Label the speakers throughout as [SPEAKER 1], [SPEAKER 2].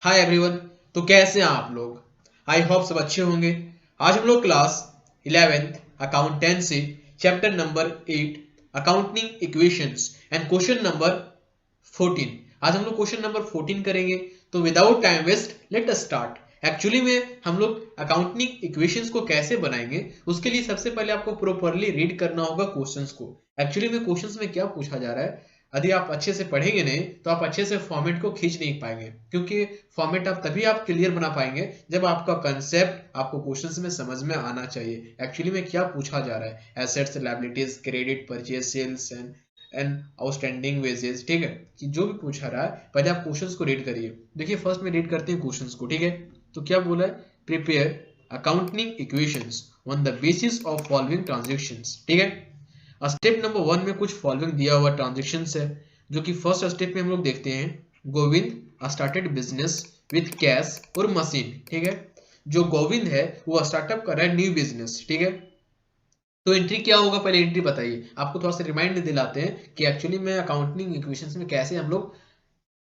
[SPEAKER 1] Hi everyone. तो कैसे हैं आप लोग? आई होप सब अच्छे होंगे। आज हम लोग class 11th accountancy chapter number 8 accounting equations and question number 14। आज हम लोग क्वेश्चन नंबर 14 करेंगे। तो without time waste let us start. Actually में हम लोग अकाउंटिंग इक्वेशंस को कैसे बनाएंगे, उसके लिए सबसे पहले आपको प्रॉपर्ली रीड करना होगा क्वेश्चंस को। एक्चुअली में क्वेश्चंस में क्या पूछा जा रहा है, यदि आप अच्छे से पढ़ेंगे नहीं तो आप अच्छे से फॉर्मेट को खींच नहीं पाएंगे, क्योंकि फॉर्मेट आप तभी आप क्लियर बना पाएंगे जब आपका कंसेप्ट आपको क्वेश्चंस में समझ में आना चाहिए। एक्चुअली में क्या पूछा जा रहा है, assets, liabilities, credit, purchase, sales and outstanding wages. ठीक है, कि जो भी पूछा रहा है पहले आप क्वेश्चंस को रीड करिए। देखिए फर्स्ट में रीड करते हैं क्वेश्चंस को। ठीक है, तो क्या बोला है, prepare accounting equations on the basis of following transactions. ठीक है, स्टेप नंबर 1 में कुछ फॉलोइंग दिया हुआ ट्रांजेक्शन है, जो कि फर्स्ट स्टेप में हम लोग देखते हैं। Govind started business with cash और मशीन। ठीक है, जो गोविंद है वो स्टार्टअप कर रहा है न्यू बिजनेस। ठीक है, तो एंट्री क्या होगा, पहले एंट्री बताइए। आपको थोड़ा सा रिमाइंड दिलाते हैं कि एक्चुअली में अकाउंटिंग इक्वेशंस में कैसे हम लोग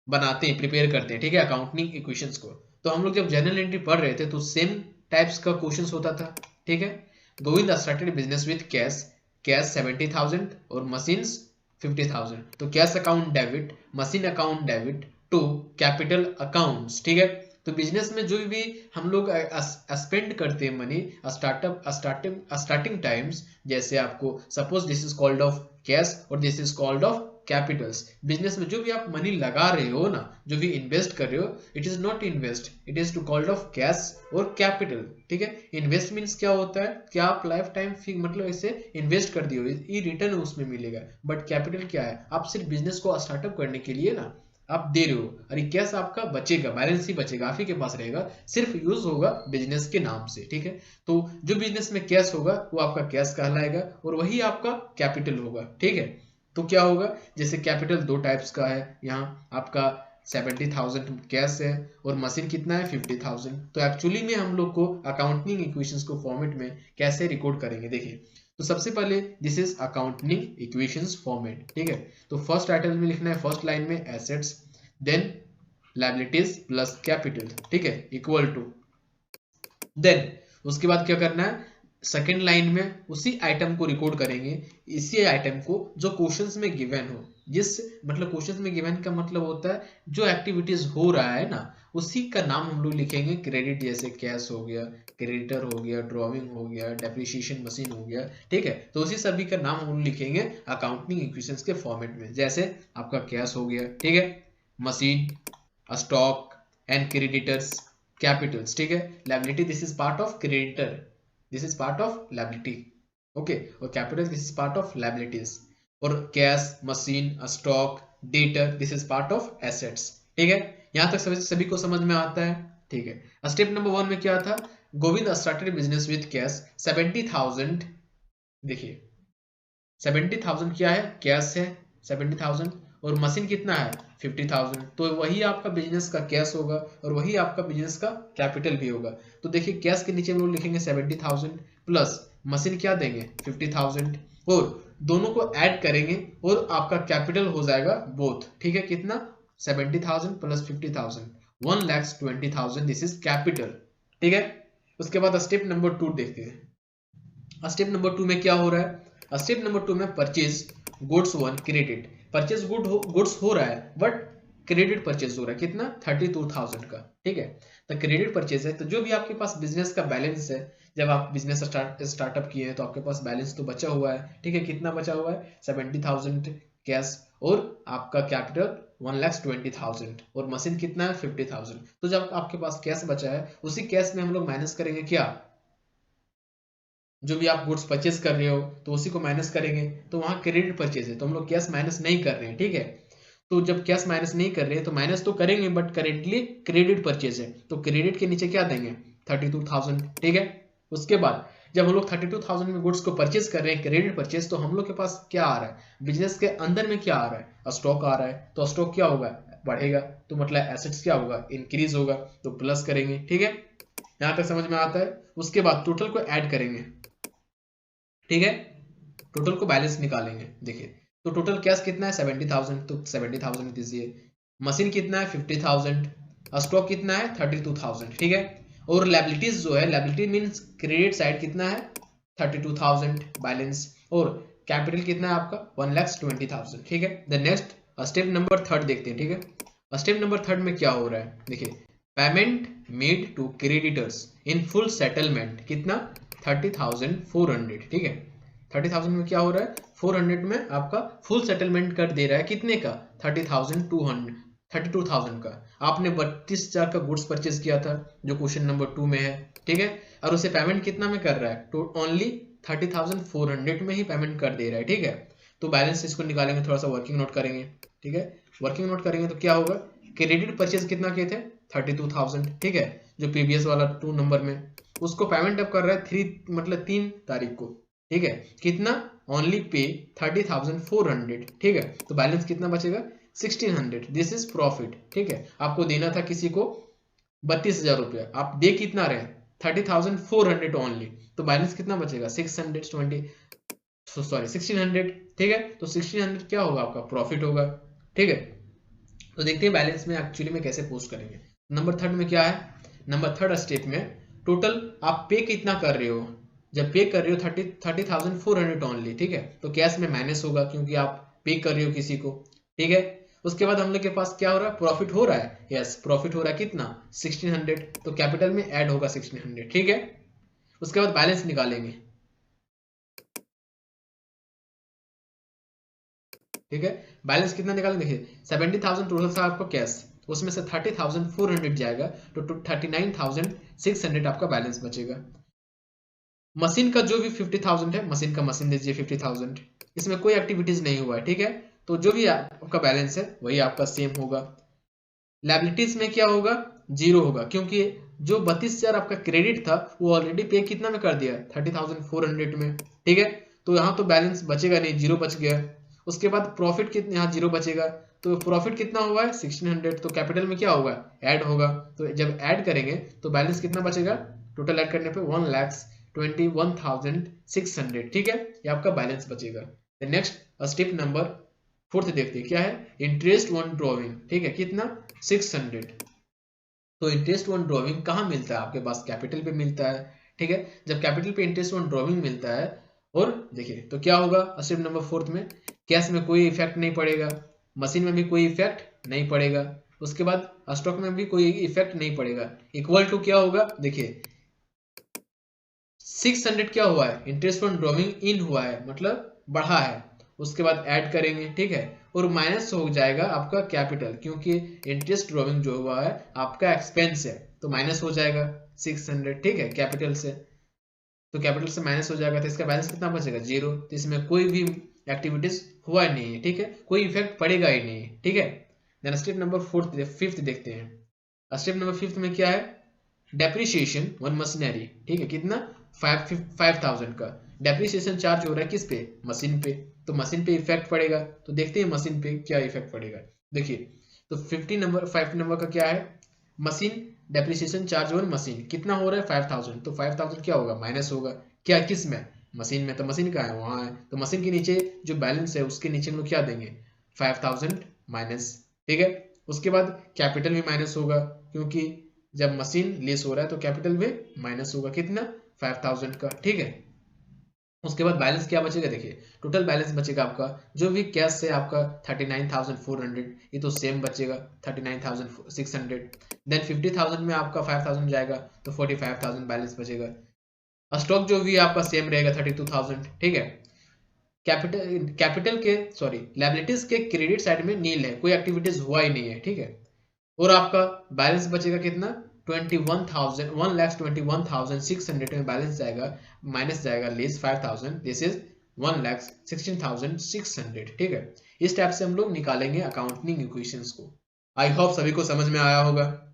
[SPEAKER 1] बनाते हैं, प्रिपेयर करते हैं। ठीक है, अकाउंटिंग इक्वेशंस को तो हम लोग जब जनरल एंट्री पढ़ रहे थे तो सेम टाइप्स का क्वेश्चंस होता था। ठीक है, Govind started business with cash, cash 70,000 और मशीन्स 50,000। तो cash account debit, machine account debit to capital accounts. ठीक है, तो बिजनेस में जो भी हम लोग स्पेंड करते हैं मनी स्टार्टिंग टाइम्स, जैसे आपको suppose this is called of cash और this is called of capitals. Business में जो भी आप मनी लगा रहे हो ना, जो भी इन्वेस्ट कर रहे हो, it is not invest, it is to called of cash और कैपिटल। ठीक है, इन्वेस्ट मीन्स क्या होता है कि आप लाइफ टाइम मतलब इसे इन्वेस्ट कर दियो, ये रिटर्न उसमें मिलेगा। बट कैपिटल क्या है, आप सिर्फ बिजनेस को स्टार्टअप करने के लिए ना आप दे रहे हो, और ये कैश आपका बचेगा, बैलेंस ही बचेगा, आप ही के पास रहेगा, सिर्फ यूज होगा बिजनेस के नाम से। ठीक है, तो जो बिजनेस में कैश होगा वो आपका कैश कहलाएगा और वही आपका कैपिटल होगा। ठीक है, तो क्या होगा, जैसे कैपिटल दो टाइप्स का है, यहाँ आपका 70,000 कैश है और मशीन कितना है 50,000। तो एक्चुअली में हम लोग को अकाउंटिंग इक्वेशंस को फॉर्मेट में कैसे रिकॉर्ड करेंगे, देखिए। तो सबसे पहले this is accounting equations format. ठीक है, तो फर्स्ट टाइटल में लिखना है, फर्स्ट लाइन में assets, then liabilities plus capital. ठीक है, इक्वल टू, देन उसके बाद क्या करना है, सेकेंड लाइन में उसी आइटम को रिकॉर्ड करेंगे, इसी आइटम को जो क्वेश्चंस में गिवन हो। जिस मतलब क्वेश्चंस में गिवन का मतलब होता है जो एक्टिविटीज हो रहा है ना, उसी का नाम हम लोग लिखेंगे। क्रेडिट जैसे कैश हो गया, क्रेडिटर हो गया, ड्रॉइंग हो गया, डेप्रिसिएशन मशीन हो गया। ठीक है, तो उसी सभी का नाम हम लोग लिखेंगे अकाउंटिंग इक्वेशंस के फॉर्मेट में। जैसे आपका कैश हो गया, ठीक है, machine, stock and creditors, capitals. ठीक है, liability this is part of creditor, this is part of liability. Okay, और capital this is part of liabilities, और cash, machine, stock, debtor this is part of assets. ठीक है, यहां तक सभी को समझ में आता है। ठीक है, स्टेप नंबर 1 में क्या था, Govind started business with cash 70,000। देखिए 70,000 क्या है, कैश है 70,000, और मशीन कितना है 50,000। तो वही आपका बिजनेस का कैश होगा और वही आपका बिजनेस का कैपिटल भी होगा। तो देखिए कैश के नीचे हम लोग लिखेंगे 70,000 प्लस मशीन क्या देंगे 50,000, और दोनों को ऐड करेंगे और आपका कैपिटल हो जाएगा बोथ। ठीक है, कितना 70,000 प्लस 50,000, 1,20,000, दिस इज कैपिटल। ठीक है, उसके बाद स्टेप नंबर 2 देखते हैं। स्टेप नंबर 2 में क्या हो रहा है, स्टेप नंबर 2 में purchase goods 1 credit, purchase goods हो रहा है बट क्रेडिट परचेज हो रहा है, कितना 32,000 का। ठीक है, तो क्रेडिट परचेज है, तो जो भी आपके पास बिजनेस का बैलेंस है, जब आप बिजनेस स्टार्टअप किए हैं तो आपके पास बैलेंस तो बचा हुआ है। ठीक है, कितना बचा हुआ है 70,000 कैश, और आपका कैपिटल 1,20,000, और मशीन कितना है 50,000। तो जब आपके पास कैश बचा है, उसी कैश में हम लोग माइनस करेंगे क्या, जो भी आप गुड्स परचेज कर रहे हो तो उसी को माइनस करेंगे। तो वहां क्रेडिट परचेज है तो हम लोग कैश माइनस नहीं कर रहे हैं। ठीक है, तो जब कैश माइनस नहीं कर रहे हैं तो माइनस तो करेंगे बट करेंटली क्रेडिट परचेज है, तो क्रेडिट के नीचे क्या देंगे 32,000। ठीक है, उसके बाद जब हम लोग 32,000 में गुड्स को परचेज कर रहे हैं क्रेडिट परचेज, तो हम लोग के पास क्या आ रहा है, बिजनेस के अंदर में क्या आ रहा है, स्टॉक आ रहा है। तो स्टॉक क्या होगा, बढ़ेगा, तो मतलब एसेट्स क्या होगा, इंक्रीज होगा, तो प्लस करेंगे। ठीक है, यहां तक समझ में आता है। उसके बाद टोटल को ऐड करेंगे। ठीक है, टोटल को बैलेंस निकालेंगे। देखिए तो टोटल कैश कितना है 70,000, तो 70,000 दीजिए, मशीन कितना है 50,000, स्टॉक कितना है 32,000, ठीक है। और लायबिलिटीज जो है, लायबिलिटी मींस क्रेडिट साइड कितना है 32,000 बैलेंस, और कैपिटल कितना है आपका 1,20,000, ठीक है। The next step number third देखते हैं, ठीक है। स्टेप नंबर थर्ड में क्या हो रहा है देखिए, payment made to creditors in full settlement कितना 30,400, ठीक है। 30,000 में क्या हो रहा है 400 में आपका फुल सेटलमेंट कर दे रहा है, कितने का 32,000 का। आपने 32,000 का गुड्स परचेज किया था जो क्वेश्चन नंबर 2 में है, ठीक है। और उसे पेमेंट कितना में कर रहा है तो ओनली 30,400 में ही पेमेंट कर दे रहा है, ठीक है। तो बैलेंस इसको निकालेंगे, थोड़ा सा वर्किंग नोट करेंगे, ठीक है। वर्किंग नोट करेंगे तो क्या होगा, क्रेडिट परचेज कितना किए थे 32,000, ठीक है, जो प्रीवियस वाला 2 नंबर में, उसको पेमेंट अब कर रहा है 3 तारीख को, ठीक है। कितना ओनली पे 30,400, ठीक है। तो बैलेंस कितना बचेगा 1,600, दिस इज प्रॉफिट, ठीक है। आपको देना था किसी को 32,000 रुपया, आप दे कितना रहे 30,400 ओनली, तो बैलेंस कितना बचेगा 1600, ठीक है। तो 1600 क्या होगा आपका प्रॉफिट होगा, ठीक है। तो देखते हैं बैलेंस में एक्चुअली में कैसे पोस्ट करेंगे। नंबर थर्ड में क्या है, नंबर थर्ड स्टेप में टोटल आप पे कितना कर रहे हो, जब पे कर रहे हो 30,400 ओनली, ठीक है। तो कैश में माइनस होगा क्योंकि आप पे कर रहे हो किसी को, ठीक है। उसके बाद हम लोग के पास क्या हो रहा है, प्रॉफिट हो रहा है, यस प्रॉफिट हो रहा है कितना 1600, तो कैपिटल में ऐड होगा 1600, ठीक है। उसके बाद बैलेंस निकालेंगे, ठीक है। बैलेंस कितना निकालेंगे देखिए 70,000 टोटल था आपका कैश, उसमें से 30,400 जाएगा तो 39,600 आपका बैलेंस बचेगा। मशीन का जो भी 50,000 है, मशीन का मशीन दीजिए 50,000, इसमें कोई एक्टिविटीज नहीं हुआ है, ठीक है। तो जो भी आपका बैलेंस है वही आपका सेम होगा। लायबिलिटीज में क्या होगा 0 होगा, क्योंकि जो 32,000 आपका क्रेडिट था वो ऑलरेडी पे कितना में कर दिया 30,400 में, ठीक है। तो यहाँ तो बैलेंस बचेगा नहीं, 0 बच गया। उसके बाद प्रॉफिट कितना, यहाँ 0 बचेगा, तो प्रॉफिट कितना हुआ है 1600, तो कैपिटल में क्या होगा ऐड होगा। तो जब ऐड करेंगे तो बैलेंस कितना बचेगा, टोटल ऐड करने पे 1,21,600, ठीक है, ये आपका बैलेंस बचेगा। नेक्स्ट स्टेप नंबर फोर्थ देखते हैं क्या है, इंटरेस्ट ऑन ड्रॉइंग, ठीक है, कितना 600। तो इंटरेस्ट ऑन ड्रॉइंग कहाँ मिलता है आपके पास, कैपिटल पे मिलता है, ठीक है। जब कैपिटल पे इंटरेस्ट ऑन ड्रॉइंग मिलता है, और देखिए तो क्या होगा स्टेप नंबर फोर्थ में, कैश में कोई इफेक्ट नहीं पड़ेगा, मशीन में भी कोई इफेक्ट नहीं पड़ेगा, उसके बाद स्टॉक में भी कोई इफेक्ट नहीं पड़ेगा। इक्वल टू क्या होगा देखिए 600 क्या हुआ है इंटरेस्ट ऑन ड्रॉइंग इन हुआ है, मतलब बढ़ा है। उसके बाद ऐड करेंगे, ठीक है, और माइनस हो जाएगा आपका कैपिटल, क्योंकि इंटरेस्ट ड्रॉइंग जो हुआ है आपका एक्सपेंस है, तो माइनस हो जाएगा 600, ठीक है, कैपिटल से। तो कैपिटल से माइनस हो जाएगा तो इसका बैलेंस कितना बचेगा 0। तो इसमें कोई भी एक्टिविटीज हुआ ही नहीं है, ठीक है, कोई इफेक्ट पड़ेगा ही नहीं, ठीक है। देन स्टेप नंबर फिफ्थ देखते हैं। स्टेप नंबर फिफ्थ में क्या है, डेप्रिसिएशन वन मशीनरी, ठीक है, कितना 5,000 का डेप्रिसिएशन चार्ज हो रहा है किस पे, मशीन पे, तो मशीन पे इफेक्ट पड़ेगा। तो देखते हैं मशीन पे क्या इफेक्ट पड़ेगा। देखिए तो 5 नंबर का क्या है, machine depreciation charge on machine कितना हो रहा है 5,000, तो 5,000 क्या होगा माइनस होगा, क्या किस में मशीन में, तो मशीन का है वहां है, तो मशीन के नीचे जो बैलेंस है उसके नीचे हम लोग क्या देंगे 5,000 माइनस, ठीक है। उसके बाद कैपिटल भी माइनस होगा, क्योंकि जब मशीन लेस हो रहा है तो कैपिटल में माइनस होगा कितना 5,000 का, ठीक है। उसके बाद बैलेंस क्या बचेगा देखिए, टोटल बैलेंस बचेगा आपका जो भी कैश से आपका 39,400, ये तो सेम बचेगा 39,600। देन 50,000 में आपका 5,000 जाएगा तो 45,000 बैलेंस बचेगा। स्टॉक जो भी आपका सेम रहेगा 32,000, ठीक है। कैपिटल के लायबिलिटीज के क्रेडिट साइड में नील है, कोई एक्टिविटीज हुआ ही नहीं है, ठीक है। और आपका बैलेंस बचेगा कितना 1,21,600 में बैलेंस जाएगा, माइनस जाएगा लेस 5,000, दिस इज 1,16,600, ठीक है। इस टाइप से हम लोग निकालेंगे अकाउंटिंग इक्वेशंस को। आई होप सभी को समझ में आया होगा।